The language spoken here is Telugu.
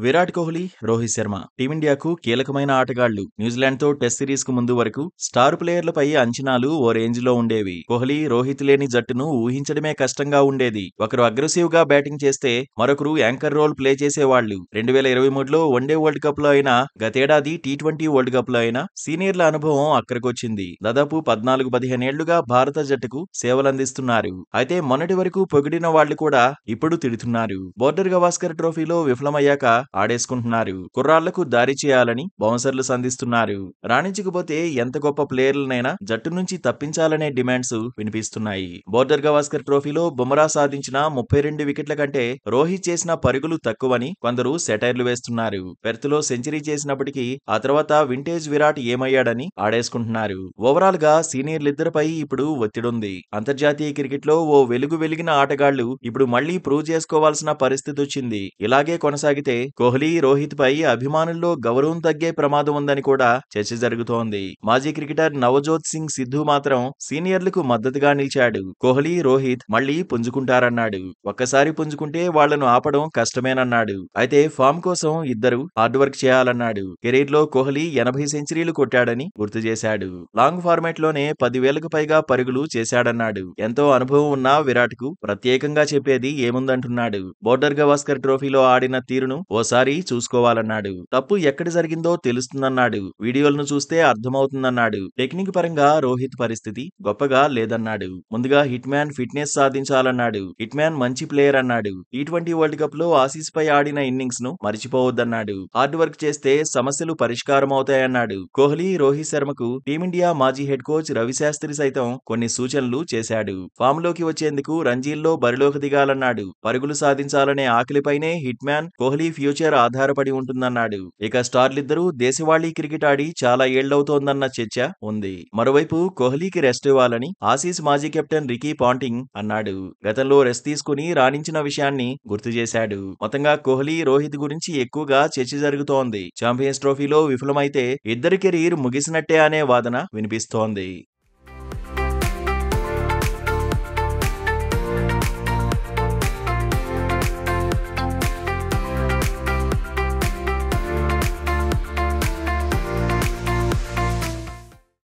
విరాట్ కోహ్లీ, రోహిత్ శర్మ టీమిండియాకు కీలకమైన ఆటగాళ్లు. న్యూజిలాండ్తో టెస్ట్ సిరీస్ కు ముందు వరకు స్టార్ ప్లేయర్లపై అంచనాలు ఓ రేంజ్లో ఉండేవి. కోహ్లీ, రోహిత్ లేని జట్టును ఊహించడమే కష్టంగా ఉండేది. ఒకరు అగ్రెసివ్ గా బ్యాటింగ్ చేస్తే మరొకరు యాంకర్ రోల్ ప్లే చేసేవాళ్లు. 2023లో వన్డే వరల్డ్ కప్ లో అయినా, గతేడాది టీ20 వరల్డ్ కప్ లో అయినా సీనియర్ల అనుభవం అక్కడికొచ్చింది. దాదాపు 14-15 ఏళ్లుగా భారత జట్టుకు సేవలందిస్తున్నారు. అయితే మొన్నటి వరకు పొగిడిన వాళ్లు కూడా ఇప్పుడు తిడుతున్నారు. బోర్డర్ గవాస్కర్ ట్రోఫీలో విఫలమయ్యాక ఆడేసుకుంటున్నారు. కుర్రాళ్లకు దారి చేయాలని బౌన్సర్లు సంధిస్తున్నారు. రాణించకపోతే ఎంత గొప్ప ప్లేయర్లనైనా జట్టు నుంచి తప్పించాలనే డిమాండ్స్ వినిపిస్తున్నాయి. బోర్డర్ గవాస్కర్ ట్రోఫీలో బుమ్రా సాధించిన 32 వికెట్ల కంటే రోహిత్ చేసిన పరుగులు తక్కువని కొందరు సెటైర్లు వేస్తున్నారు. పెర్త్ లో సెంచరీ చేసినప్పటికీ ఆ తర్వాత వింటేజ్ విరాట్ ఏమయ్యాడని ఆడేసుకుంటున్నారు. ఓవరాల్ గా సీనియర్లిద్దరిపై ఇప్పుడు ఒత్తిడుంది. అంతర్జాతీయ క్రికెట్ లో ఓ వెలిగిన ఆటగాళ్లు ఇప్పుడు మళ్లీ ప్రూవ్ చేసుకోవాల్సిన పరిస్థితి వచ్చింది. ఇలాగే కొనసాగితే కోహ్లీ, రోహిత్ పై అభిమానుల్లో గౌరవం తగ్గే ప్రమాదం ఉందని కూడా చర్చ జరుగుతోంది. మాజీ క్రికెటర్ నవజోత్ సింగ్ సిద్ధు మాత్రం సీనియర్లకు మద్దతుగా నిలిచాడు. కోహ్లీ, రోహిత్ మళ్లీ పుంజుకుంటారన్నాడు. ఒక్కసారి పుంజుకుంటే వాళ్లను ఆపడం కష్టమేనన్నాడు. అయితే ఫామ్ కోసం ఇద్దరు హార్డ్ వర్క్ చేయాలన్నాడు. కెరీర్ లో కోహ్లీ 80 సెంచరీలు కొట్టాడని గుర్తు చేశాడు. లాంగ్ ఫార్మాట్ లోనే 10,000కు పైగా పరుగులు చేశాడన్నాడు. ఎంతో అనుభవం ఉన్న విరాట్ కు ప్రత్యేకంగా చెప్పేది ఏముందంటున్నాడు. బోర్డర్ గవాస్కర్ ట్రోఫీలో ఆడిన తీరును ఓసారి చూసుకోవాలన్నాడు. తప్పు ఎక్కడ జరిగిందో తెలుస్తుందన్నాడు. వీడియోలను చూస్తే అర్థమవుతుందన్నాడు. టెక్నిక్ పరంగా రోహిత్ పరిస్థితి గొప్పగా లేదన్నాడు. ముందుగా hit man fitness సాధించాలన్నాడు. Hit man మంచి ప్లేయర్ అన్నాడు. టీ20 వరల్డ్ కప్ లో ఆసీస్ పై ఆడిన ఇన్నింగ్స్ ను మరిచిపోవద్దన్నాడు. హార్డ్ వర్క్ చేస్తే సమస్యలు పరిష్కారం అవుతాయన్నాడు. కోహ్లీ, రోహిత్ శర్మకు టీమిండియా మాజీ హెడ్ కోచ్ రవిశాస్త్రి సైతం కొన్ని సూచనలు చేశాడు. ఫామ్ లోకి వచ్చేందుకు రంజీల్లో బరిలోకి దిగాలన్నాడు. పరుగులు సాధించాలనే ఆకలిపైనే హిట్ మ్యాన్, కోహ్లీ ఫ్యూచర్ ఆధారపడి ఉంటుందన్నాడు. ఇక స్టార్లిద్దరూ దేశవాళీ క్రికెట్ ఆడి చాలా ఏళ్లవుతోందన్న చర్చ ఉంది. మరోవైపు కోహ్లీకి రెస్ట్ ఇవ్వాలని ఆసీస్ మాజీ కెప్టెన్ రికీ పాంటింగ్ అన్నాడు. గతంలో రెస్ట్ తీసుకుని రాణించిన విషయాన్ని గుర్తు చేశాడు. మొత్తంగా కోహ్లీ, రోహిత్ గురించి ఎక్కువగా చర్చ జరుగుతోంది. ఛాంపియన్స్ ట్రోఫీలో విఫలమైతే ఇద్దరి కెరీర్ ముగిసినట్టే అనే వాదన వినిపిస్తోంది.